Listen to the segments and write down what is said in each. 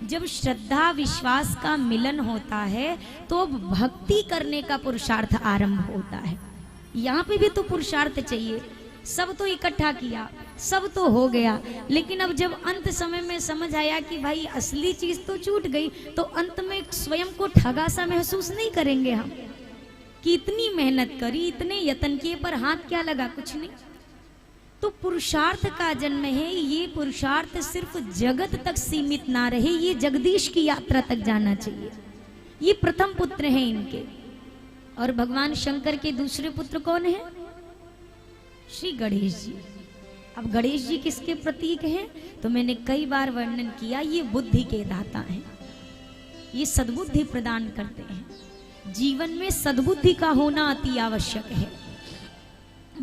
जब श्रद्धा विश्वास का मिलन होता है तो अब भक्ति करने का पुरुषार्थ आरंभ होता है। यहाँ पे भी तो पुरुषार्थ चाहिए। सब तो इकट्ठा किया, सब तो हो गया, लेकिन अब जब अंत समय में समझ आया कि भाई असली चीज तो छूट गई, तो अंत में स्वयं को ठगा सा महसूस नहीं करेंगे हम कि इतनी मेहनत करी, इतने यत्न किए, पर हाथ क्या लगा, कुछ नहीं। तो पुरुषार्थ का जन्म है। ये पुरुषार्थ सिर्फ जगत तक सीमित ना रहे, ये जगदीश की यात्रा तक जाना चाहिए। ये प्रथम पुत्र हैं इनके। और भगवान शंकर के दूसरे पुत्र कौन है? श्री गणेश जी। अब गणेश जी किसके प्रतीक हैं? तो मैंने कई बार वर्णन किया, ये बुद्धि के दाता हैं, ये सद्बुद्धि प्रदान करते हैं। जीवन में सद्बुद्धि का होना अति आवश्यक है।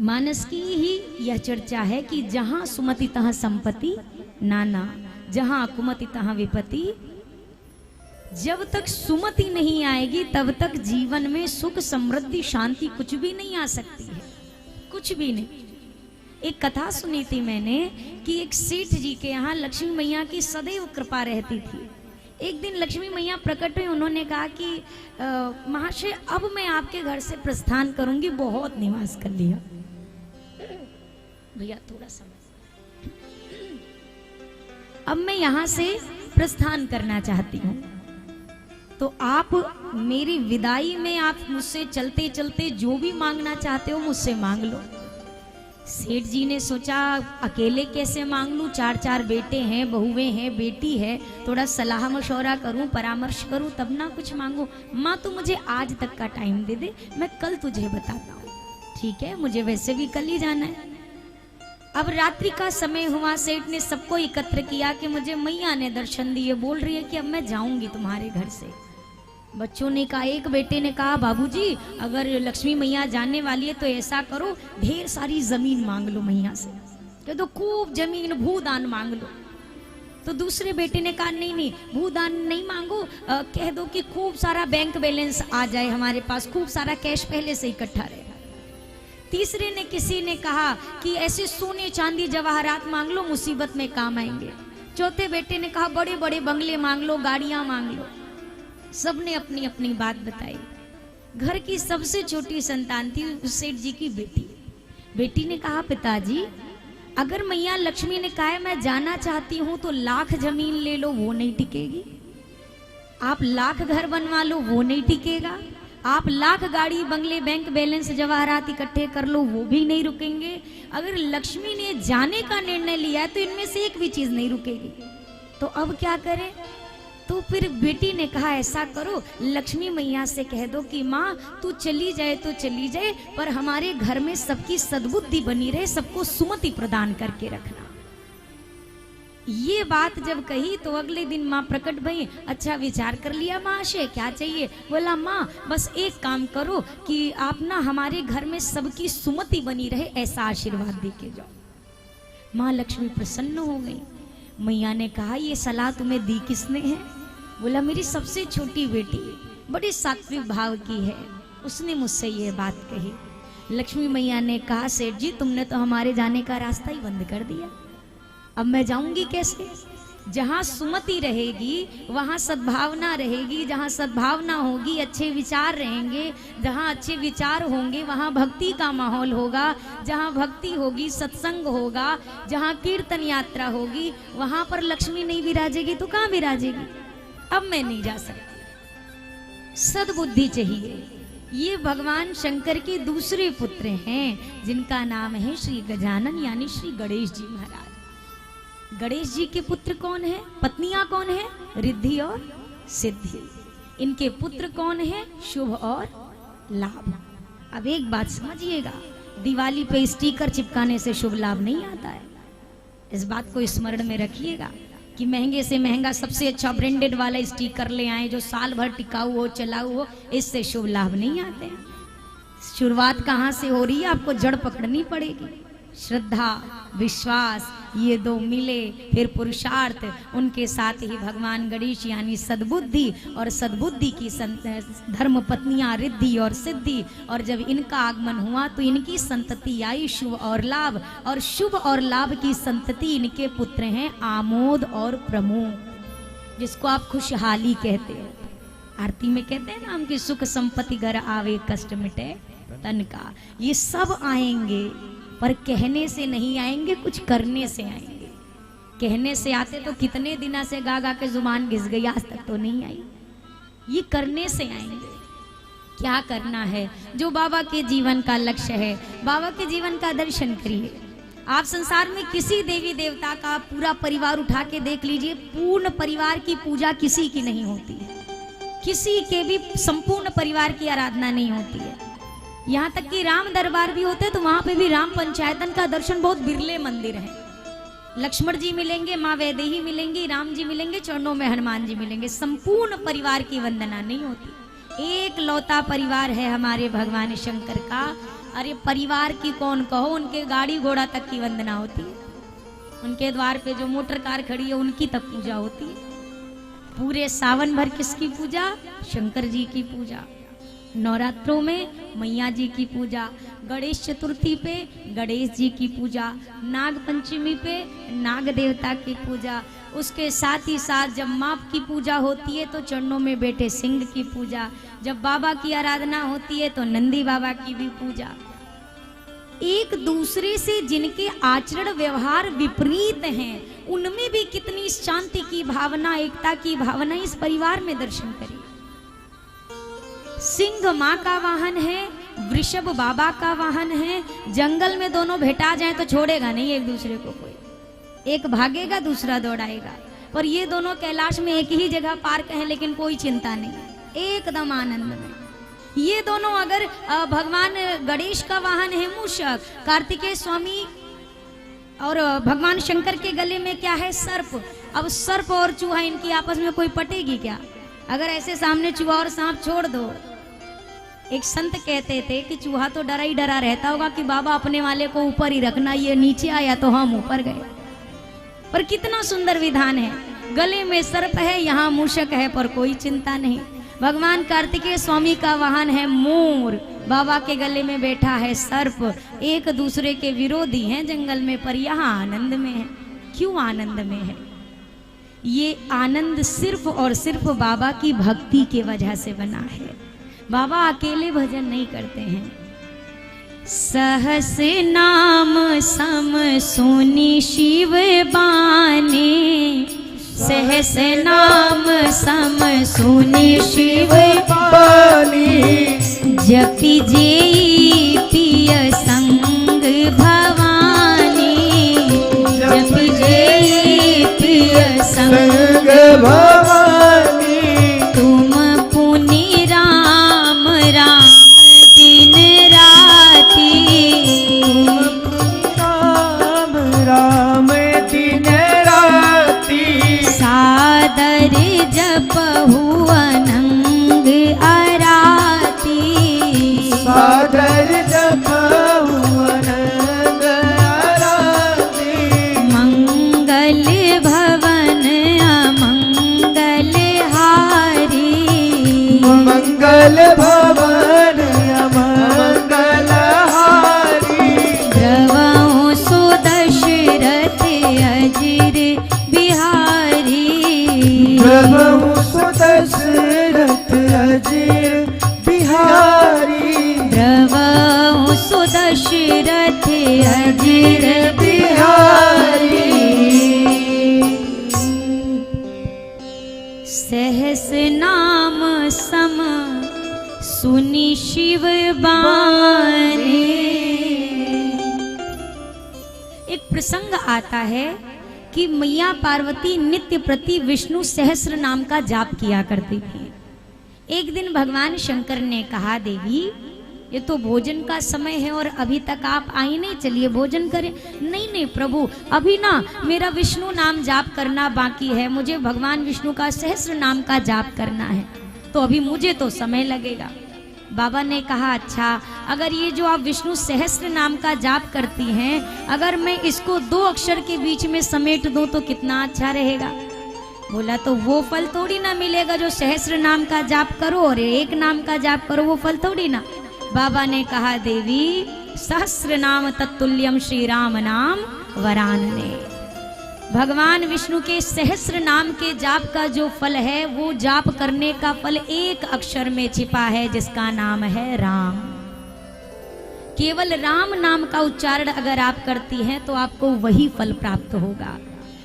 मानस की ही यह चर्चा है कि जहां सुमति तहां संपत्ति नाना, जहां कुमति तहां विपत्ति। जब तक सुमति नहीं आएगी तब तक जीवन में सुख समृद्धि शांति कुछ भी नहीं आ सकती है, कुछ भी नहीं। एक कथा सुनी थी मैंने कि एक सेठ जी के यहाँ लक्ष्मी मैया की सदैव कृपा रहती थी। एक दिन लक्ष्मी मैया प्रकट हुई, उन्होंने कहा कि महाशय अब मैं आपके घर से प्रस्थान करूंगी, बहुत निवास कर लिया। भैया थोड़ा समझ, अब मैं यहाँ से प्रस्थान करना चाहती हूँ, तो आप मेरी विदाई में आप मुझसे चलते चलते जो भी मांगना चाहते हो मुझसे मांग लो। सेठ जी ने सोचा अकेले कैसे मांग लूं, चार चार बेटे हैं, बहुएं हैं, बेटी है, थोड़ा सलाह मशवरा करूं, परामर्श करूं, तब ना कुछ मांगू। माँ तू मुझे आज तक का टाइम दे दे, मैं कल तुझे बताता हूँ। ठीक है, मुझे वैसे भी कल ही जाना है। अब रात्रि का समय हुआ, सेठ ने सबको एकत्र किया कि मुझे मैया ने दर्शन दिए, बोल रही है कि अब मैं जाऊंगी तुम्हारे घर से। बच्चों ने कहा, एक बेटे ने कहा बाबूजी अगर लक्ष्मी मैया जानने वाली है तो ऐसा करो ढेर सारी जमीन मांग लो मैया से, कह दो खूब जमीन भूदान मांग लो। तो दूसरे बेटे ने कहा नहीं नहीं भूदान नहीं मांगो, कह दो कि खूब सारा बैंक बैलेंस आ जाए हमारे पास, खूब सारा कैश पहले से इकट्ठा रहेगा। तीसरे ने किसी ने कहा कि ऐसे सोने चांदी जवाहरात मांग लो, मुसीबत में काम आएंगे। चौथे बेटे ने कहा बड़े बड़े बंगले मांग लो, गाड़ियां मांग लो। सबने अपनी अपनी बात बताई। घर की सबसे छोटी संतान थी उस सेठ जी की बेटी। बेटी ने कहा पिताजी अगर मैया लक्ष्मी ने कहा है मैं जाना चाहती हूं तो लाख जमीन ले लो वो नहीं टिकेगी, आप लाख घर बनवा लो वो नहीं टिकेगा, आप लाख गाड़ी बंगले बैंक बैलेंस जवाहरात इकट्ठे कर लो वो भी नहीं रुकेंगे। अगर लक्ष्मी ने जाने का निर्णय लिया है तो इनमें से एक भी चीज नहीं रुकेगी। तो अब क्या करें? तो फिर बेटी ने कहा ऐसा करो लक्ष्मी मैया से कह दो कि माँ तू चली जाए तो चली जाए, पर हमारे घर में सबकी सद्बुद्धि बनी रहे, सबको सुमति प्रदान करके रखना। ये बात जब कही तो अगले दिन माँ प्रकट भई, अच्छा विचार कर लिया महाशय क्या चाहिए? बोला माँ बस एक काम करो कि आप ना हमारे घर में सबकी सुमति बनी रहे ऐसा आशीर्वाद दे के जाओ। माँ लक्ष्मी प्रसन्न हो गई। मैया ने कहा ये सलाह तुम्हें दी किसने है? बोला मेरी सबसे छोटी बेटी बड़ी सात्विक भाव की है, उसने मुझसे ये बात कही। लक्ष्मी मैया ने कहा सेठ जी तुमने तो हमारे जाने का रास्ता ही बंद कर दिया, अब मैं जाऊंगी कैसे? जहाँ सुमति रहेगी वहाँ सद्भावना रहेगी, जहाँ सद्भावना होगी अच्छे विचार रहेंगे, जहाँ अच्छे विचार होंगे वहाँ भक्ति का माहौल होगा, जहाँ भक्ति होगी सत्संग होगा, जहाँ कीर्तन यात्रा होगी वहाँ पर लक्ष्मी नहीं विराजेगी तो कहाँ विराजेगी? अब मैं नहीं जा सकती। सद्बुद्धि चाहिए। ये भगवान शंकर के दूसरे पुत्र हैं जिनका नाम है श्री गजानन यानी श्री गणेश जी महाराज। गणेश जी के पुत्र कौन है? पत्नियां कौन है? रिद्धि और सिद्धि। इनके पुत्र कौन है? शुभ और लाभ। अब एक बात समझिएगा, दिवाली पे स्टिकर चिपकाने से शुभ लाभ नहीं आता है। इस बात को स्मरण में रखिएगा कि महंगे से महंगा सबसे अच्छा ब्रांडेड वाला स्टिकर ले आए जो साल भर टिकाऊ हो चलाऊ हो, इससे शुभ लाभ नहीं आते हैं। शुरुआत कहाँ से हो रही है? आपको जड़ पकड़नी पड़ेगी। श्रद्धा विश्वास ये दो मिले फिर पुरुषार्थ, उनके साथ ही भगवान गणेश यानी सद्बुद्धि और सद्बुद्धि की धर्म पत्नियां रिद्धि और सिद्धि, और जब इनका आगमन हुआ तो इनकी संतति आई शुभ और लाभ, और शुभ और लाभ की संतति इनके पुत्र हैं आमोद और प्रमोद। जिसको आप खुशहाली कहते हैं। आरती में कहते हैं ना हम कि सुख संपत्ति घर आवे कष्ट मिटे तन का। ये सब आएंगे पर कहने से नहीं आएंगे, कुछ करने से आएंगे। कहने से आते तो कितने दिना से गा गा के जुबान घिस गई, आज तक तो नहीं आई। ये करने से आएंगे। क्या करना है? जो बाबा के जीवन का लक्ष्य है, बाबा के जीवन का दर्शन करिए। आप संसार में किसी देवी देवता का पूरा परिवार उठा के देख लीजिए, पूर्ण परिवार की पूजा किसी की नहीं होती है। किसी के भी संपूर्ण परिवार की आराधना नहीं होती है। यहाँ तक कि राम दरबार भी होते तो वहां पे भी राम पंचायतन का दर्शन बहुत बिरले मंदिर है। लक्ष्मण जी मिलेंगे, माँ वैदेही मिलेंगी, राम जी मिलेंगे, चरणों में हनुमान जी मिलेंगे। संपूर्ण परिवार की वंदना नहीं होती। एक लौता परिवार है हमारे भगवान शंकर का। अरे परिवार की कौन कहो, उनके गाड़ी घोड़ा तक की वंदना होती है। उनके द्वार पे जो मोटर कार खड़ी है उनकी तक पूजा होती है। पूरे सावन भर किसकी पूजा? शंकर जी की पूजा। नवरात्रों में मैया जी की पूजा, गणेश चतुर्थी पे गणेश जी की पूजा, नाग पंचमी पे नाग देवता की पूजा। उसके साथ ही साथ जब माँ की पूजा होती है तो चरणों में बैठे सिंह की पूजा। जब बाबा की आराधना होती है तो नंदी बाबा की भी पूजा। एक दूसरे से जिनके आचरण व्यवहार विपरीत हैं, उनमें भी कितनी शांति की भावना, एकता की भावना इस परिवार में दर्शन करिए। सिंह माँ का वाहन है, वृषभ बाबा का वाहन है। जंगल में दोनों भेटा जाए तो छोड़ेगा नहीं एक दूसरे को कोई। एक भागेगा, दूसरा दौड़ाएगा। पर ये दोनों कैलाश में एक ही जगह पार्क है, लेकिन कोई चिंता नहीं, एकदम आनंद में। ये दोनों अगर भगवान गणेश का वाहन है मूषक, कार्तिकेय स्वामी और भगवान शंकर के गले में क्या है? सर्प। अब सर्प और चूहा, इनकी आपस में कोई पटेगी क्या? अगर ऐसे सामने चूहा और सांप छोड़ दो। एक संत कहते थे कि चूहा तो डरा ही डरा रहता होगा कि बाबा अपने वाले को ऊपर ही रखना, ये नीचे आया तो हम ऊपर गए। पर कितना सुंदर विधान है। गले में सर्प है, यहाँ मूषक है, पर कोई चिंता नहीं। भगवान कार्तिकेय स्वामी का वाहन है मोर, बाबा के गले में बैठा है सर्प। एक दूसरे के विरोधी हैं जंगल में, पर यहाँ आनंद में है। क्यों आनंद में है? ये आनंद सिर्फ और सिर्फ बाबा की भक्ति के वजह से बना है। बाबा अकेले भजन नहीं करते हैं। सहस नाम सम सुनि शिव बानी, सहस नाम सम सुनि शिव बानी, जपि जेई पिय संग भवानी, जपि जेई पिय संग भवानी, तुम पुनि राम राम दिन राती, राम राम दिन राती, सादर जपहु अनंग अराती, सादर जपहु अनंग अराती, मंगल भवन अमंगल हारी, मंगल भवन अमंगल हारी, द्रवहु सुदशरथ अजिर बिहारी, द्रवहु सुदशरथ अजिर बिहारी, द्रवहु सुदशरथ अजिर बिहारी। सहस नाम सम सुनि शिव बानी। एक प्रसंग आता है कि मैया पार्वती नित्य प्रति विष्णु सहस्र नाम का जाप किया करती थी। एक दिन भगवान शंकर ने कहा, देवी ये तो भोजन का समय है और अभी तक आप आई नहीं, चलिए भोजन करें। नहीं नहीं प्रभु, अभी ना मेरा विष्णु नाम जाप करना बाकी है, मुझे भगवान विष्णु का सहस्र नाम का जाप करना है, तो अभी मुझे तो समय लगेगा। बाबा ने कहा, अच्छा अगर ये जो आप विष्णु सहस्र नाम का जाप करती हैं, अगर मैं इसको 2 अक्षर के बीच में समेट दूं तो कितना अच्छा रहेगा। बोला तो वो फल थोड़ी ना मिलेगा जो सहस्र नाम का जाप करो और एक नाम का जाप करो, वो फल थोड़ी ना। बाबा ने कहा, देवी सहस्र नाम तत्तुल्यम श्री राम नाम वरानने। भगवान विष्णु के सहस्र नाम के जाप का जो फल है वो जाप करने का फल एक अक्षर में छिपा है, जिसका नाम है राम। केवल राम नाम का उच्चारण अगर आप करती हैं तो आपको वही फल प्राप्त होगा।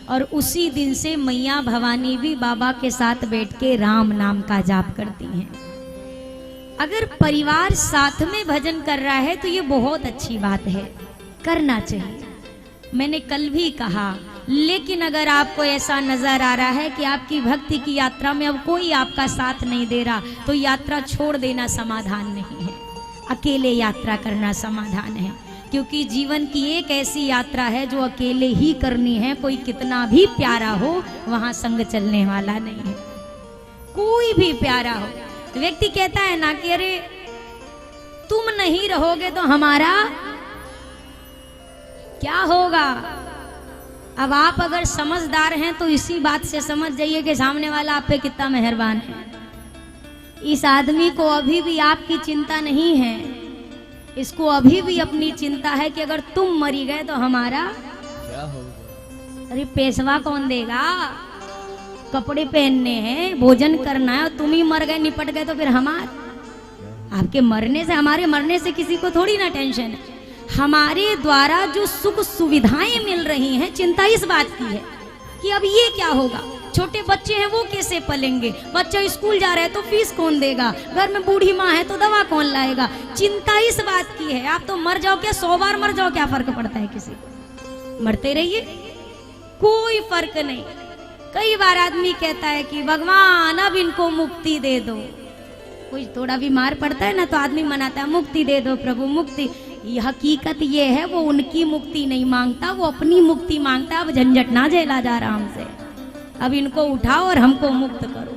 और उसी दिन से मैया भवानी भी बाबा के साथ बैठ के राम नाम का जाप करती हैं। अगर परिवार साथ में भजन कर रहा है तो ये बहुत अच्छी बात है, करना चाहिए। मैंने कल भी कहा, लेकिन अगर आपको ऐसा नजर आ रहा है कि आपकी भक्ति की यात्रा में अब कोई आपका साथ नहीं दे रहा, तो यात्रा छोड़ देना समाधान नहीं है, अकेले यात्रा करना समाधान है। क्योंकि जीवन की एक ऐसी यात्रा है जो अकेले ही करनी है। कोई कितना भी प्यारा हो, वहां संग चलने वाला नहीं है। कोई भी प्यारा हो, व्यक्ति कहता है ना कि अरे तुम नहीं रहोगे तो हमारा क्या होगा। अब आप अगर समझदार हैं तो इसी बात से समझ जाइए कि सामने वाला आप पे कितना मेहरबान है। इस आदमी को अभी भी आपकी चिंता नहीं है, इसको अभी भी अपनी चिंता है कि अगर तुम मरी गए तो हमारा क्या होगा। अरे पेशवा कौन देगा, कपड़े पहनने हैं, भोजन करना है, और तुम ही मर गए, निपट गए तो फिर आपके मरने से, हमारे मरने से किसी को थोड़ी ना टेंशन है। हमारे द्वारा जो सुख सुविधाएं मिल रही हैं, चिंता इस बात की है कि अब ये क्या होगा। छोटे बच्चे हैं वो कैसे पलेंगे, बच्चा स्कूल जा रहा है तो फीस कौन देगा, घर में बूढ़ी माँ है तो दवा कौन लाएगा। चिंता इस बात की है। आप तो मर जाओ क्या, 100 बार मर जाओ, क्या फर्क पड़ता है किसी को, मरते रहिए, कोई फर्क नहीं। कई बार आदमी कहता है कि भगवान अब इनको मुक्ति दे दो। कोई थोड़ा बीमार पड़ता है ना तो आदमी मनाता है, मुक्ति दे दो प्रभु, मुक्ति। ये हकीकत ये है, वो उनकी मुक्ति नहीं मांगता, वो अपनी मुक्ति मांगता है। अब झंझट ना झेला जा आराम से, अब इनको उठाओ और हमको मुक्त करो।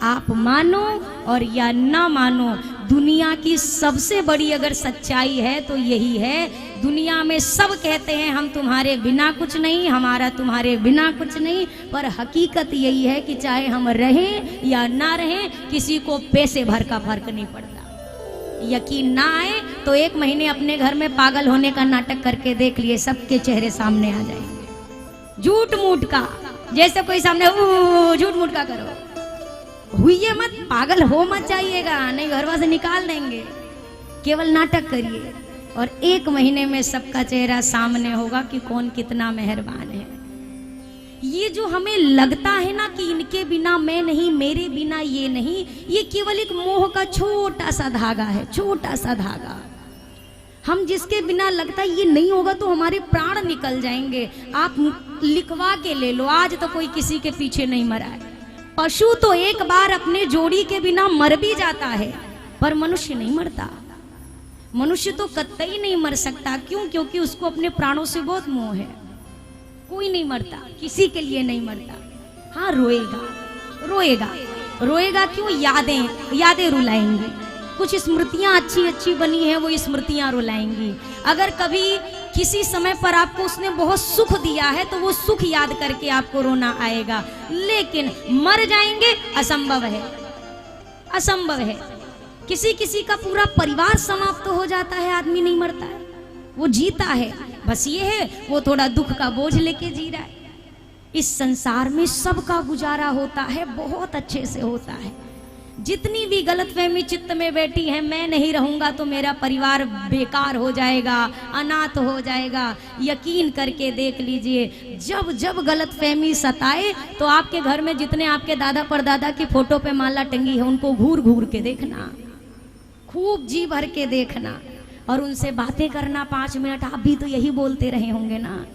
आप मानो और या ना मानो, दुनिया की सबसे बड़ी अगर सच्चाई है तो यही है। दुनिया में सब कहते हैं हम तुम्हारे बिना कुछ नहीं, हमारा तुम्हारे बिना कुछ नहीं, पर हकीकत यही है कि चाहे हम रहें या ना रहें, किसी को पैसे भर का फर्क नहीं पड़ता। यकीन ना आए तो 1 महीने अपने घर में पागल होने का नाटक करके देख लिए, सबके चेहरे सामने आ जाएंगे। झूठ मूठ का, जैसे कोई सामने झूठ मूठ का करो, हुई मत, पागल हो मत जाइएगा, नहीं घरवा से निकाल देंगे। केवल नाटक करिए और 1 महीने में सबका चेहरा सामने होगा कि कौन कितना मेहरबान है। ये जो हमें लगता है ना कि इनके बिना मैं नहीं, मेरे बिना ये नहीं, ये केवल एक मोह का छोटा सा धागा है, छोटा सा धागा। हम जिसके बिना लगता है ये नहीं होगा तो हमारे प्राण निकल जाएंगे, आप लिखवा के ले लो, आज तो कोई किसी के पीछे नहीं मरा है। पशु तो एक बार अपने जोड़ी के बिना मर भी जाता है, पर मनुष्य नहीं मरता। मनुष्य तो कतई नहीं मर सकता। क्यों? क्योंकि उसको अपने प्राणों से बहुत मोह है। कोई नहीं मरता, किसी के लिए नहीं मरता। हाँ रोएगा, रोएगा, रोएगा क्यों? यादें रुलाएंगी। कुछ स्मृतियां अच्छी अच्छी बनी हैं, वो स्मृतियां रुलाएंगी। अगर कभी किसी समय पर आपको उसने बहुत सुख दिया है तो वो सुख याद करके आपको रोना आएगा। लेकिन मर जाएंगे, असंभव है, असंभव है। किसी किसी का पूरा परिवार समाप्त हो जाता है, आदमी नहीं मरता है, वो जीता है। बस ये है वो थोड़ा दुख का बोझ लेके जी रहा है। इस संसार में सबका गुजारा होता है, बहुत अच्छे से होता है। जितनी भी गलतफहमी चित्त में बैठी है, मैं नहीं रहूंगा तो मेरा परिवार बेकार हो जाएगा, अनाथ हो जाएगा, यकीन करके देख लीजिए, जब जब गलतफहमी सताए तो आपके घर में जितने आपके दादा परदादा की फोटो पे माला टंगी है उनको घूर घूर के देखना, खूब जी भर के देखना और उनसे बातें करना 5 मिनट। आप भी तो यही बोलते रहे होंगे ना,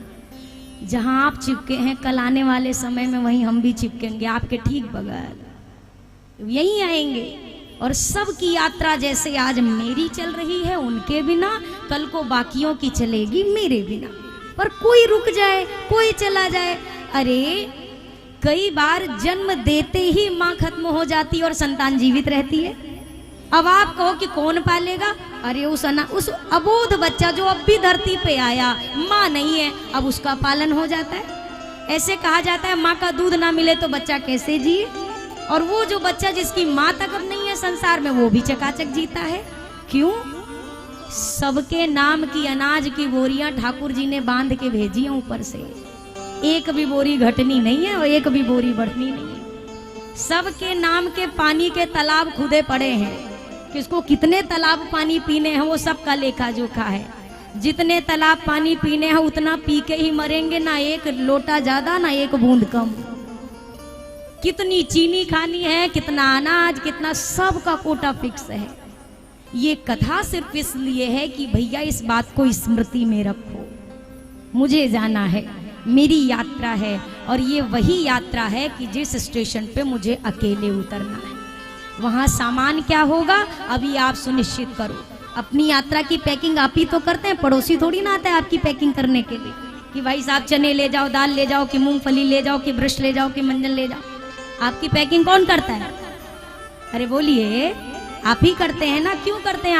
जहां आप चिपके हैं कल आने वाले समय में वहीं हम भी चिपकेंगे, आपके ठीक बगल यहीं आएंगे। और सबकी यात्रा जैसे आज मेरी चल रही है उनके बिना, कल को बाकियों की चलेगी मेरे बिना। पर कोई रुक जाए, कोई चला जाए। अरे कई बार जन्म देते ही माँ खत्म हो जाती है और संतान जीवित रहती है। अब आप कहो कि कौन पालेगा? अरे उस अबोध बच्चा जो अब भी धरती पे आया, माँ नहीं है, अब उसका पालन हो जाता है। ऐसे कहा जाता है माँ का दूध ना मिले तो बच्चा कैसे जिए, और वो जो बच्चा जिसकी माँ तक अब नहीं है संसार में, वो भी चकाचक जीता है। क्यों? सबके नाम की अनाज की बोरियां ठाकुर जी ने बांध के भेजी हैं ऊपर से। एक भी बोरी घटनी नहीं है और एक भी बोरी बढ़नी नहीं है। सबके नाम के पानी के तालाब खुदे पड़े हैं, किसको कितने तालाब पानी पीने हैं वो सबका लेखा जोखा है। जितने तालाब पानी पीने हैं उतना पी के ही मरेंगे, ना एक लोटा ज्यादा ना एक बूंद कम। कितनी चीनी खानी है, कितना अनाज, कितना, सबका कोटा फिक्स है। ये कथा सिर्फ इसलिए है कि भैया इस बात को स्मृति में रखो, मुझे जाना है, मेरी यात्रा है, और ये वही यात्रा है कि जिस स्टेशन पे मुझे अकेले उतरना है वहां सामान क्या होगा अभी आप सुनिश्चित करो। अपनी यात्रा की पैकिंग आप ही तो करते हैं, पड़ोसी थोड़ी ना आता है आपकी पैकिंग करने के लिए कि भाई साहब चने ले जाओ, दाल ले जाओ, कि मूंगफली ले जाओ, कि ब्रश ले जाओ, कि मंजन ले जाओ। आपकी पैकिंग कौन करता है? अरे बोलिए, आप ही करते हैं ना। क्यों करते हैं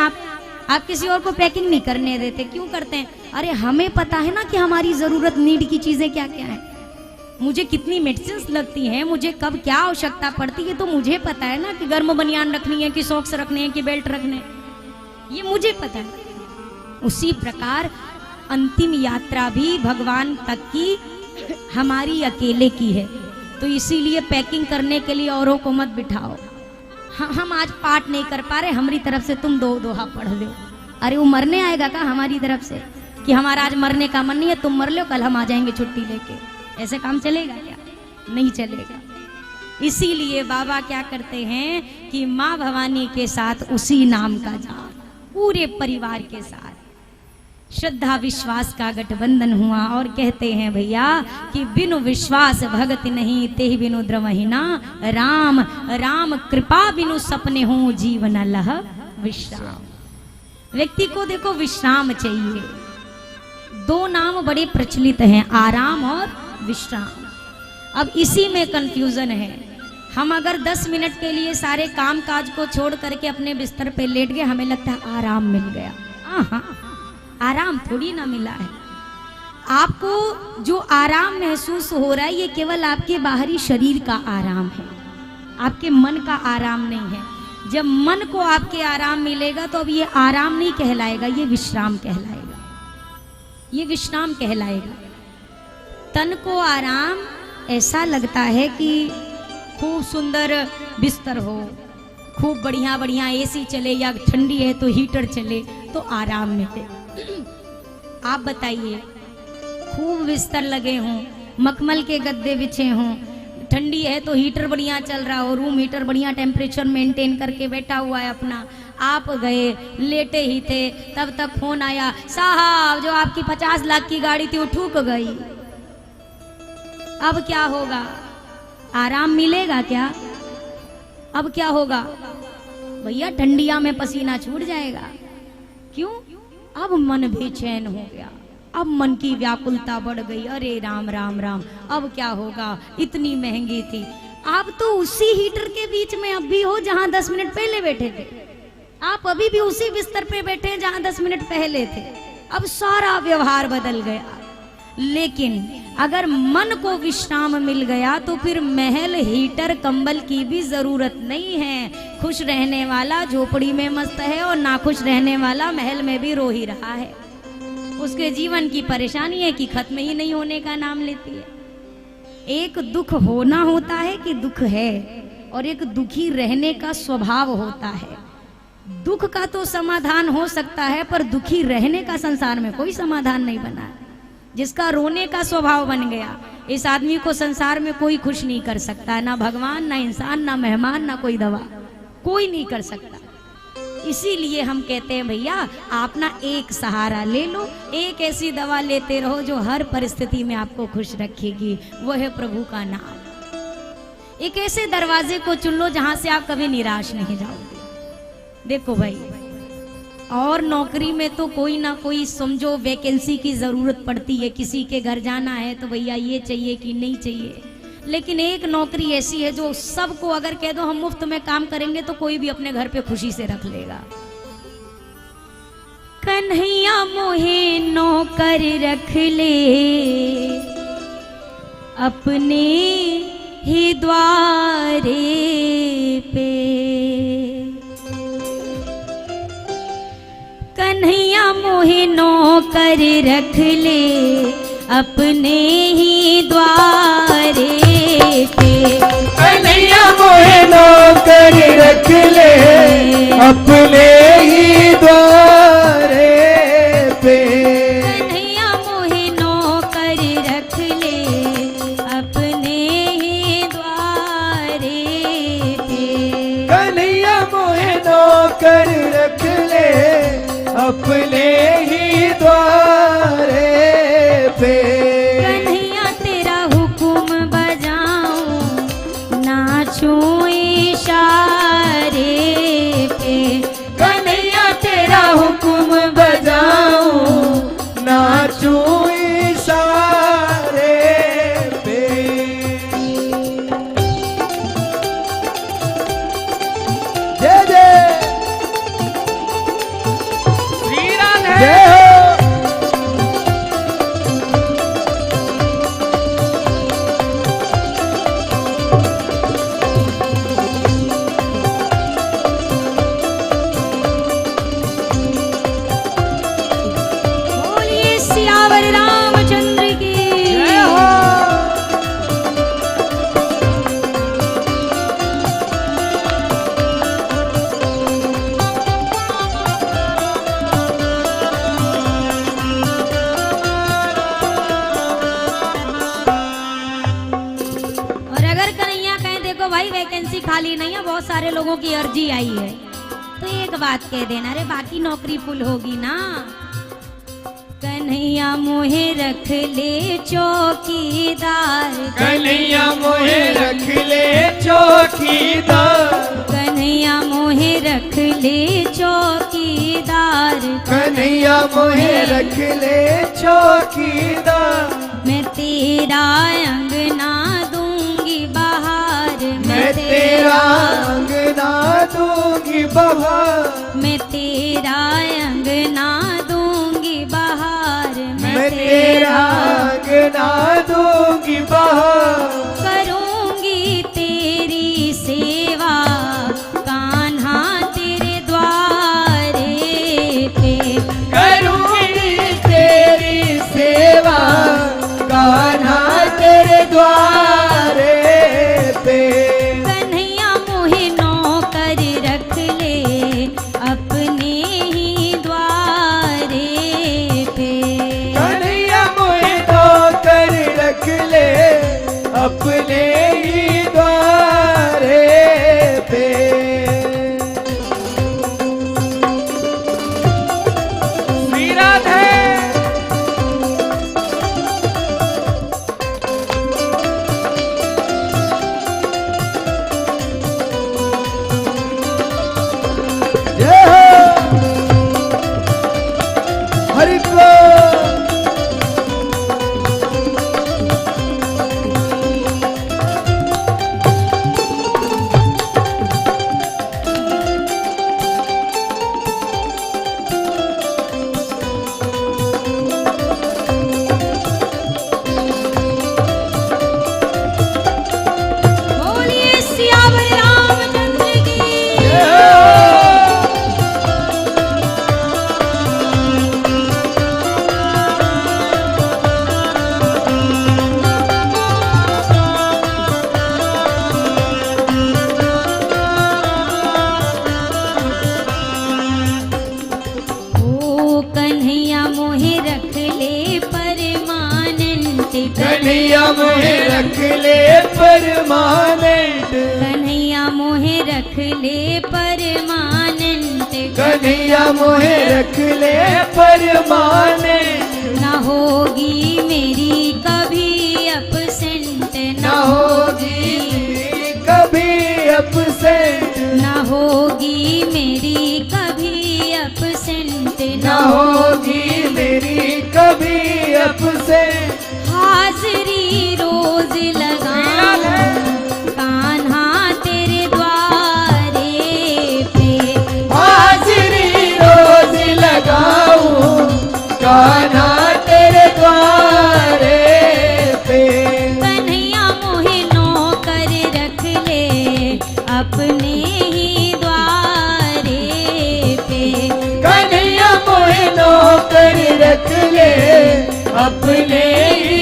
आप किसी और को पैकिंग नहीं करने देते, क्यों करते हैं? अरे हमें पता है ना कि हमारी जरूरत, नीड की चीजें क्या क्या है, मुझे कितनी मेडिसिन लगती हैं, मुझे कब क्या आवश्यकता पड़ती है, तो मुझे पता है ना कि गर्म बनियान रखनी है, कि सॉक्स रखने हैं, कि बेल्ट रखने, ये मुझे पता है। उसी प्रकार अंतिम यात्रा भी भगवान तक की हमारी अकेले की है, तो इसीलिए पैकिंग करने के लिए औरों को मत बिठाओ। हम आज पाठ नहीं कर पा रहे, हमारी तरफ से तुम दो दोहा पढ़ लो। अरे वो मरने आएगा का हमारी तरफ से कि हमारा आज मरने का मन नहीं है, तुम मर लो, कल हम आ जाएंगे छुट्टी लेके? ऐसे काम चलेगा क्या? नहीं चलेगा। इसीलिए बाबा क्या करते हैं कि माँ भवानी के साथ उसी नाम का जाप, पूरे परिवार के साथ श्रद्धा विश्वास का गठबंधन हुआ, और कहते हैं भैया कि बिनु विश्वास भगति नहीं, ते बिनु द्रवहीना राम, राम कृपा बिनु सपने हो जीवन लह विश्राम। व्यक्ति को देखो विश्राम चाहिए। दो नाम बड़े प्रचलित हैं, आराम और विश्राम। अब इसी में कंफ्यूजन है। हम अगर 10 मिनट के लिए सारे काम काज को छोड़ करके अपने बिस्तर पे लेट गए, हमें लगता है आराम मिल गया। हाँ, आराम थोड़ी ना मिला है। आपको जो आराम महसूस हो रहा है ये केवल आपके बाहरी शरीर का आराम है, आपके मन का आराम नहीं है। जब मन को आपके आराम मिलेगा तो अब ये आराम नहीं कहलाएगा, ये विश्राम कहलाएगा, ये विश्राम कहलाएगा। तन को आराम ऐसा लगता है कि खूब सुंदर बिस्तर हो, खूब बढ़िया बढ़िया एसी चले, या ठंडी है तो हीटर चले तो आराम मिले। आप बताइए, खूब बिस्तर लगे हों, मखमल के गद्दे बिछे हों, ठंडी है तो हीटर बढ़िया चल रहा हो, रूम हीटर बढ़िया टेम्परेचर मेंटेन करके बैठा हुआ है अपना, आप गए लेटे ही थे, तब तक फोन आया, साहब जो आपकी 50 लाख की गाड़ी थी वो ठुक गई। अब क्या होगा? आराम मिलेगा क्या? अब क्या होगा भैया? ठंडिया में पसीना छूट जाएगा। क्यों? अब मन बेचैन हो गया, अब मन की व्याकुलता बढ़ गई। अरे राम राम राम, अब क्या होगा? इतनी महंगी थी। आप तो उसी हीटर के बीच में अब भी हो जहां 10 मिनट पहले बैठे थे, आप अभी भी उसी बिस्तर पे बैठे हैं जहां 10 मिनट पहले थे। अब सारा व्यवहार बदल गया। लेकिन अगर मन को विश्राम मिल गया तो फिर महल हीटर कंबल की भी जरूरत नहीं है। खुश रहने वाला झोपड़ी में मस्त है और नाखुश रहने वाला महल में भी रो ही रहा है। उसके जीवन की परेशानी है कि खत्म ही नहीं होने का नाम लेती है। एक दुख होना होता है कि दुख है, और एक दुखी रहने का स्वभाव होता है। दुख का तो समाधान हो सकता है, पर दुखी रहने का संसार में कोई समाधान नहीं बना है। जिसका रोने का स्वभाव बन गया, इस आदमी को संसार में कोई खुश नहीं कर सकता, ना भगवान, ना इंसान, ना मेहमान, ना कोई दवा, कोई नहीं कर सकता। इसीलिए हम कहते हैं भैया आप ना एक सहारा ले लो, एक ऐसी दवा लेते रहो जो हर परिस्थिति में आपको खुश रखेगी, वो है प्रभु का नाम। एक ऐसे दरवाजे को चुन लो जहां से आप कभी निराश नहीं जाओगे। देखो भाई, और नौकरी में तो कोई ना कोई समझो वैकेंसी की जरूरत पड़ती है, किसी के घर जाना है तो भैया ये चाहिए कि नहीं चाहिए। लेकिन एक नौकरी ऐसी है जो सबको अगर कह दो हम मुफ्त में काम करेंगे तो कोई भी अपने घर पे खुशी से रख लेगा। कन्हैया मोहे नौकर रख ले अपने ही द्वारे पे, कन्हैया मोहे नौकर रख ले अपने ही द्वारे पे। कन्हैया मोहे नौकर रख ले अपने ही द्वारे पे। कन्हैया मोहे नौकर रख ले अपने ही द्वारे पे। कन्हैया मोहे नौकर रख ले अपने ही द्वारे पे। कन्हैया तेरा हुक्म बजाऊं नाचूं इशारे पे। कन्हैया तेरा हुक्म बजाऊं नाचूं इशारे पे। जय जय श्री राधे। जय हो। बोलिए सियावर रामचंद्र की। जय हो। और अगर कन्हैया कहें देखो भाई वैकेंसी खाली नहीं है, बहुत सारे लोगों की अर्जी आई है, तो एक बात कह देना, अरे बाकी नौकरी फुल होगी ना। कन्हैया मोहे रख ले चौकीदार। कन्हैया मोहे रख ले चौकीदार। कन्हैया मोहे रख ले चौकीदार। कन्हैया मोहे रख ले चौकीदार। मैं तेरा अंगना दूंगी बहार। मैं तेरा अंगना दूंगी बहार। मैं तेरा अंगना दूंगी बहार। मैं तेरा अंगना दूंगी बहार। करूंगी तेरी सेवा कान्हा तेरे द्वारे पे। करूंगी तेरी सेवा कान्हा तेरे द्वारे पे। कन्हैया मोहे नौकर रख ले अपने ही द्वारे पे। कन्हैया मोहे नौकर रख ले अपने ही द्वारे पे। श्री राधे। जय हो। हरि को बोलिए सियावर रामचंद्र की। जय हो। ओ कन्हैया मोहे रख ले परमानेंट। कन्हैया मोहे रख ले परमानेंट। कन्हैया मोहे रख ले परमानेंट। कन्हैया मोहे रख ले परमानेंट। न होगी मेरी कभी अपसेंट। न होगी मेरी कभी अपसेंट। न होगी मेरी कभी अपसेंट। न होगी मेरी कभी अपसेंट। हाजिरी रोज लगाऊं कान्हा तेरे द्वारे पे। हाजिरी रोज लगाऊं कान्हा तेरे द्वारे पे। कन्हैया मोहे नौकर रख ले अपने ही द्वारे पे। कन्हैया मोहे नौकर रख ले अपने ही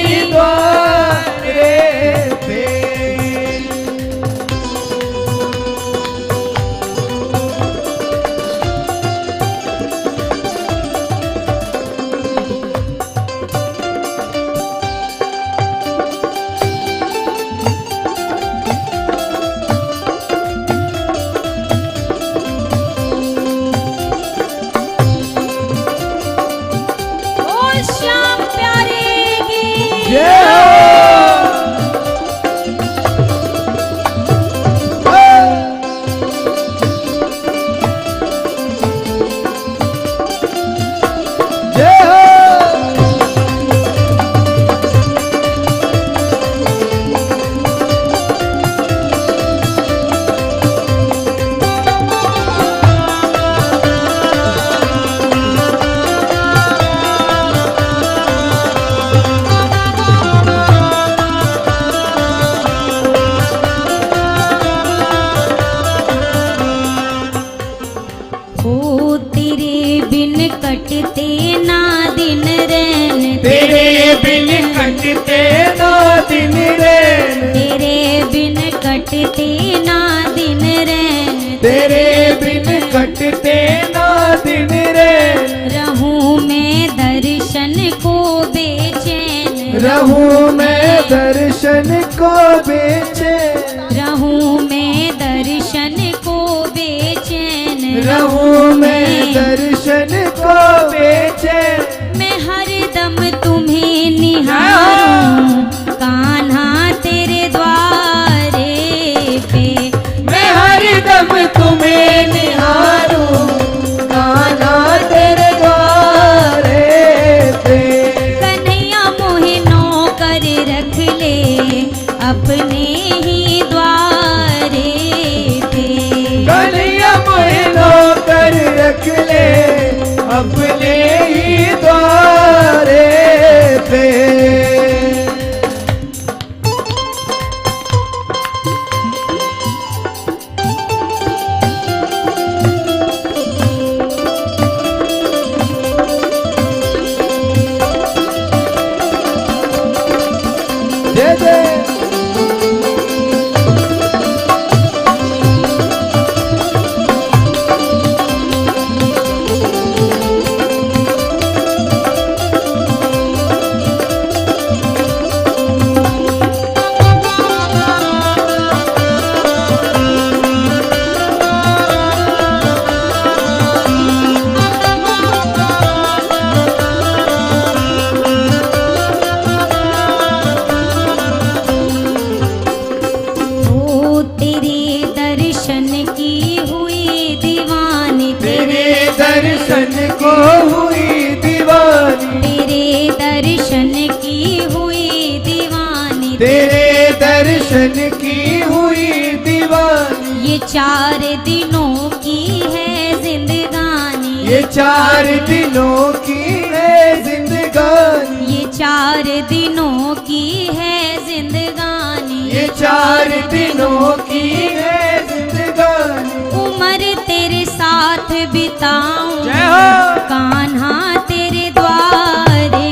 कटते ना दिन रैन, तेरे बिन कटते ना दिन रैन, तेरे बिन कटते ना दिन रैन, तेरे बिन कटते ना दिन रैन। रहूं मैं दर्शन को बेचैन, रहूं मैं दर्शन को बेचैन, रहूं मैं दर्शन को बेचैन, रहूं मैं दर्शन को बेचैन। मैं हरदम तुम्हें निहारूं कान्हा तेरे द्वारे पे, मैं हरदम तुम्हें निहारूं कान्हा तेरे द्वारे पे। कन्हैया मोहे नौकर रख ले अपने ही द्वारे पे, कन्हैया मोहे नौकर रख ले अपने ही द्वारे पे। जय जय ओ तेरे दर्शन की हुई दीवानी, तेरे दर्शन को हुई दीवानी, तेरे दर्शन की हुई दीवानी, तेरे दर्शन की हुई दीवानी। ये 4 दिनों की है जिंदगानी, ये 4 दिनों की है जिंदगानी, ये 4 दिनों की है जिंदगानी, ये 4 दिनों की है जिंदगानी। उम्र तेरे साथ बिताऊं जय हो। कान्हा तेरे द्वारे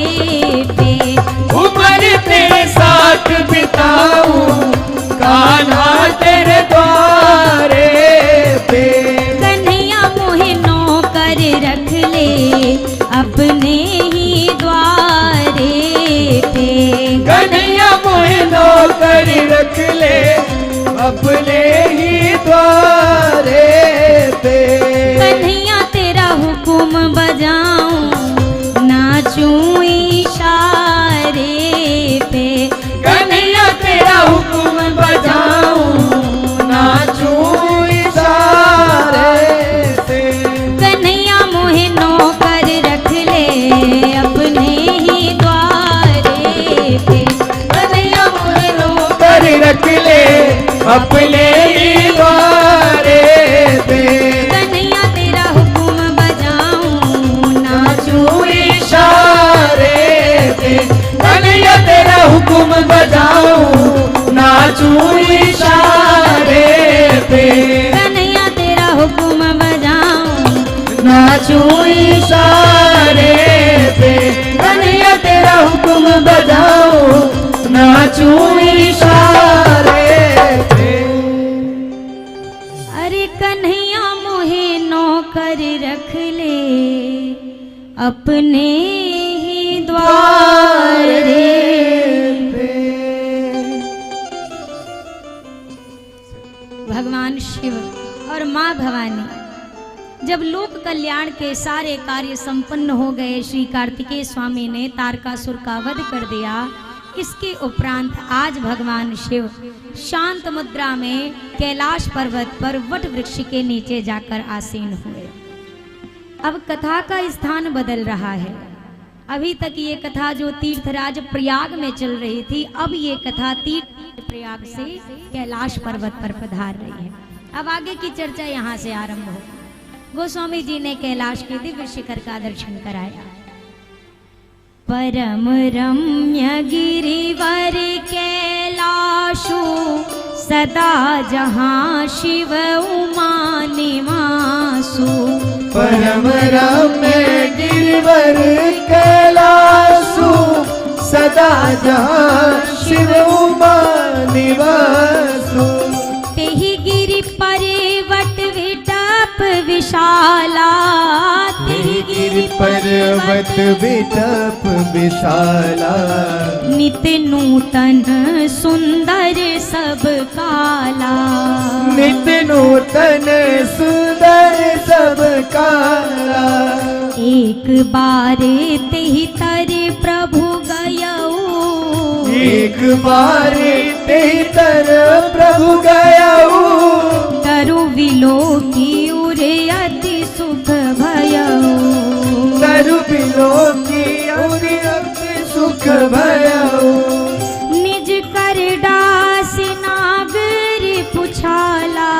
पे, उम्र तेरे साथ बिताऊं कान्हा तेरे द्वारे पे। कन्हैया मोहे नौकर रख ले अपने ही द्वारे पे, कन्हैया मोहे नौकर रख ले अपने ही द्वारे पे। कन्हैया तेरा हुक्म बजाऊं नाचूं इशारे पे, कन्हैया तेरा हुक्म बजाऊं नाचूं इशारे से। कन्हैया मोहे नौकर रख ले अपने ही द्वारे पे, कन्हैया मोहे नौकर रख ले अपने ही द्वारे पे। कन्हैया तेरा हुक्म बजाऊं नाचूं इशारे पे, कन्हैया तेरा हुक्म बजाऊं नाचूं इशारे पे। कन्हैया तेरा हुक्म बजाऊं नाचूं इशारे पे, कन्हैया तेरा हुक्म बजाऊं नाचूं इशारे पे। अरे कन्हैया मोहे नौकर रख ले अपने ही द्वारे पे। भगवान शिव और माँ भवानी जब लोक कल्याण के सारे कार्य संपन्न हो गए, श्री कार्तिकेय स्वामी ने तारकासुर का वध कर दिया। इसके उपरांत आज भगवान शिव शांत मुद्रा में कैलाश पर्वत पर वट वृक्ष के नीचे जाकर आसीन हुए। अब कथा का स्थान बदल रहा है। अभी तक ये कथा जो तीर्थराज प्रयाग में चल रही थी, अब ये कथा तीर्थ प्रयाग से कैलाश पर्वत पर पधार रही है। अब आगे की चर्चा यहाँ से आरंभ हो। गोस्वामी जी ने कैलाश के दिव्य शिखर का दर्शन कराया। परम रम्य गिरिवर कैलाशु सदा जहाँ शिव उमा निवासु। परम रम्य गिरिवर गिरिवर कैलासु सदा जहाँ शिव उमा निवासु। तेहि गिरि पर्वत विटप विशाला, तेहि गिरि पर्वत विटप विशाला, नित नूतन सुंदर सब काला। नित नूतन सुंदर सब काला। एक बारे तेहि तरे प्रभु गयऊ, एक बार तेहि तर प्रभु गयऊ, तरु विलोकी उरे अति सुख भयऊ। तरु बिलोकी उरे अति सुख भयऊ। निज कर दास नागर पुछाला,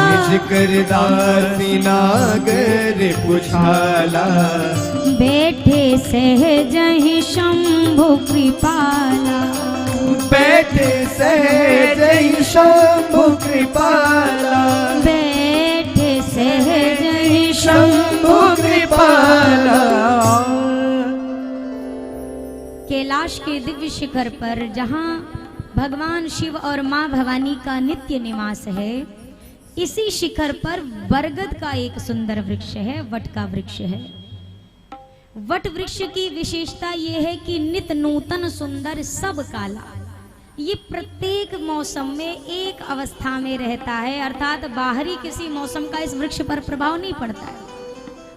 निज कर दास नागर पुछाला, बैठे सहजहि शंभु कृपाला। बैठे सहज शंभु कृपाला, बैठे सहजहि शंभु कृपाला। कैलाश के दिव्य शिखर पर जहाँ भगवान शिव और माँ भवानी का नित्य निवास है, इसी शिखर पर बरगद का एक सुंदर वृक्ष है, वट का वृक्ष है। वट वृक्ष की विशेषता यह है कि नित नूतन सुंदर सब काला। ये प्रत्येक मौसम में एक अवस्था में रहता है, अर्थात बाहरी किसी मौसम का इस वृक्ष पर प्रभाव नहीं पड़ता है।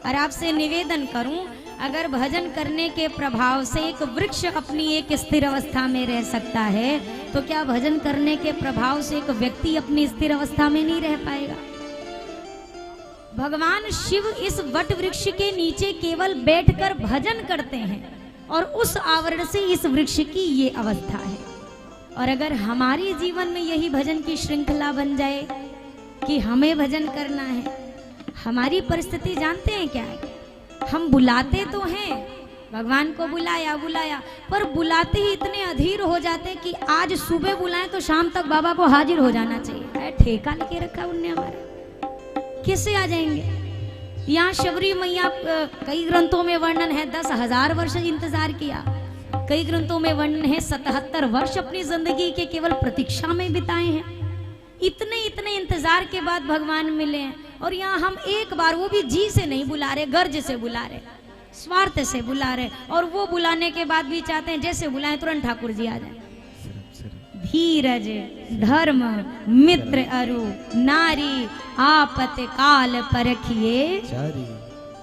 और आपसे निवेदन करूं, अगर भजन करने के प्रभाव से एक वृक्ष अपनी एक स्थिर अवस्था में रह सकता है, तो क्या भजन करने के प्रभाव से एक व्यक्ति अपनी स्थिर अवस्था में नहीं रह पाएगा? भगवान शिव इस वट वृक्ष के नीचे केवल बैठकर भजन करते हैं और उस आवरण से इस वृक्ष की ये अवस्था है। और अगर हमारे जीवन में यही भजन की श्रृंखला बन जाए कि हमें भजन करना है, हमारी परिस्थिति जानते हैं क्या है? हम बुलाते तो हैं, भगवान को बुलाया बुलाया, पर बुलाते ही इतने अधीर हो जाते कि आज सुबह बुलाएं तो शाम तक बाबा को हाजिर हो जाना चाहिए। ठेका लेके रखा उनने हमारा, कैसे आ जाएंगे? यहाँ शबरी मैया कई ग्रंथों में वर्णन है 10,000 वर्ष इंतजार किया, कई ग्रंथों में वर्णन है 77 वर्ष अपनी जिंदगी के केवल प्रतीक्षा में बिताए हैं। इतने इतने इंतजार के बाद भगवान मिले हैं, और यहाँ हम एक बार, वो भी जी से नहीं बुला रहे, गर्ज से बुला रहे, स्वार्थ से बुला रहे, और वो बुलाने के बाद भी चाहते हैं जैसे बुलाएं तुरंत ठाकुर जी आ जाए। धीरज धर्म मित्र अरु नारी, आपत काल परखिए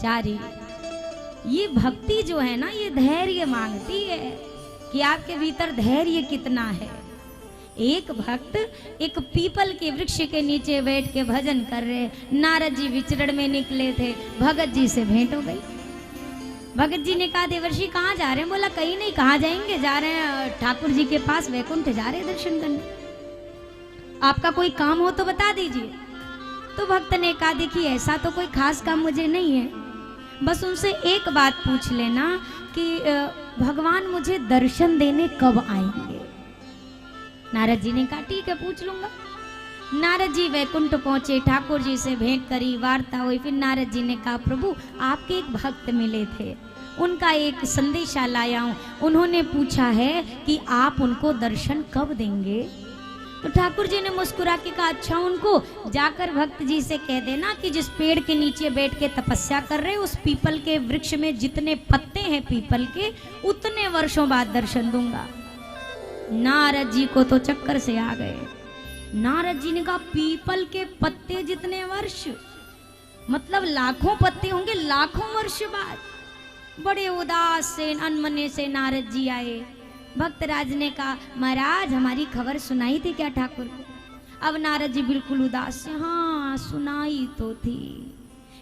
चारी। ये भक्ति जो है ना, ये धैर्य मांगती है कि आपके भीतर धैर्य कितना है। एक भक्त एक पीपल के वृक्ष के नीचे बैठ के भजन कर रहे, नारद जी विचरण में निकले थे, भगत जी से भेंट हो गई। भगत जी ने कहा, देवर्षि कहाँ जा रहे हैं? बोला कहीं नहीं, कहाँ जाएंगे, जा रहे हैं ठाकुर जी के पास, वैकुंठ जा रहे हैं दर्शन करने। आपका कोई काम हो तो बता दीजिए। तो भक्त ने कहा, देखिए ऐसा तो कोई खास काम मुझे नहीं है, बस उनसे एक बात पूछ लेना कि भगवान मुझे दर्शन देने कब आएंगे? नारद जी ने कहा, ठीक है पूछ लूंगा। नारद जी वैकुंठ पहुंचे, ठाकुर जी से भेंट करी, वार्ता हुई। फिर नारद जी ने कहा, प्रभु आपके एक भक्त मिले थे, उनका एक संदेशा लाया हूं, उन्होंने पूछा है कि आप उनको दर्शन कब देंगे? तो ठाकुर जी ने मुस्कुरा के कहा, अच्छा उनको जाकर भक्त जी से कह देना कि जिस पेड़ के नीचे बैठ के तपस्या कर रहे, उस पीपल के वृक्ष में जितने पत्ते हैं पीपल के, उतने वर्षों बाद दर्शन दूंगा। नारद जी को तो चक्कर से आ गए। नारद जी ने कहा, पीपल के पत्ते जितने वर्ष, मतलब लाखों पत्ते होंगे, लाखों वर्ष बाद। बड़े उदास से अनमने से नारद जी आए। भक्तराज ने कहा, महाराज हमारी खबर सुनाई थी क्या ठाकुर को? अब नारद जी बिल्कुल उदास से, हाँ सुनाई तो थी।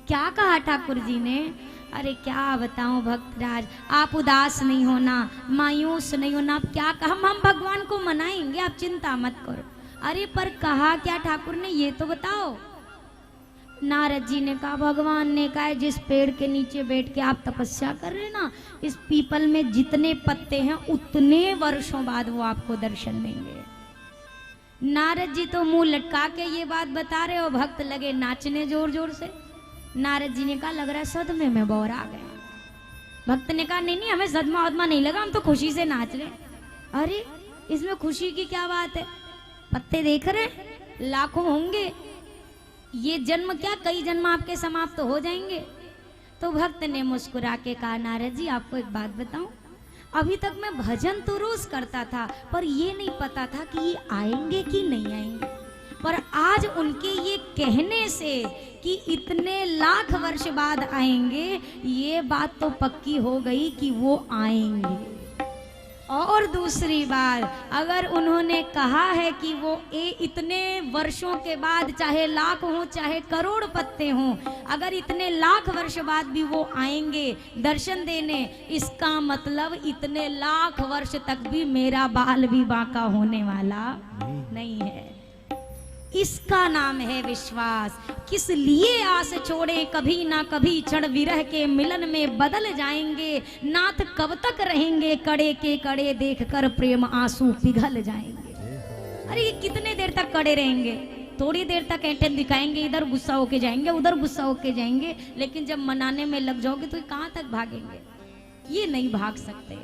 क्या कहा ठाकुर जी ने? अरे क्या बताऊं भक्तराज, आप उदास नहीं होना, मायूस नहीं होना। आप क्या कहा? हम भगवान को मनाएंगे, आप चिंता मत करो। अरे पर कहा क्या ठाकुर ने, ये तो बताओ। नारद जी ने कहा, भगवान ने कहा जिस पेड़ के नीचे बैठ के आप तपस्या कर रहे हैं ना, इस पीपल में जितने पत्ते हैं उतने वर्षों बाद वो आपको दर्शन देंगे। नारद जी तो मुंह लटका के ये बात बता रहे हो, भक्त लगे नाचने जोर जोर से। नारद जी ने कहा, लग रहा है सदमे में बौर आ गया। भक्त ने कहा नहीं नहीं, हमें सदमा वदमा नहीं लगा, हम तो खुशी से नाच रहे। अरे इसमें खुशी की क्या बात है, पत्ते देख रहे हैं, लाखों होंगे, ये जन्म क्या कई जन्म आपके समाप्त हो जाएंगे। तो भक्त ने मुस्कुरा के कहा नारद जी आपको एक बात बताऊं, अभी तक मैं भजन तो रोज करता था पर ये नहीं पता था कि ये आएंगे कि नहीं आएंगे, पर आज उनके ये कहने से कि इतने लाख वर्ष बाद आएंगे, ये बात तो पक्की हो गई कि वो आएंगे। और दूसरी बात, अगर उन्होंने कहा है कि वो इतने वर्षों के बाद, चाहे लाख हो चाहे करोड़ पत्ते हों, अगर इतने लाख वर्ष बाद भी वो आएंगे दर्शन देने, इसका मतलब इतने लाख वर्ष तक भी मेरा बाल भी बांका होने वाला नहीं है। इसका नाम है विश्वास। किस लिए आस छोड़े कभी ना कभी, क्षण विरह के मिलन में बदल जाएंगे, नाथ कब तक रहेंगे कड़े के कड़े, देखकर प्रेम आंसू पिघल जाएंगे। अरे ये कितने देर तक कड़े रहेंगे, थोड़ी देर तक ऐंठन दिखाएंगे, इधर गुस्सा होके जाएंगे उधर गुस्सा होके जाएंगे, लेकिन जब मनाने में लग जाओगे तो कहाँ तक भागेंगे, ये नहीं भाग सकते।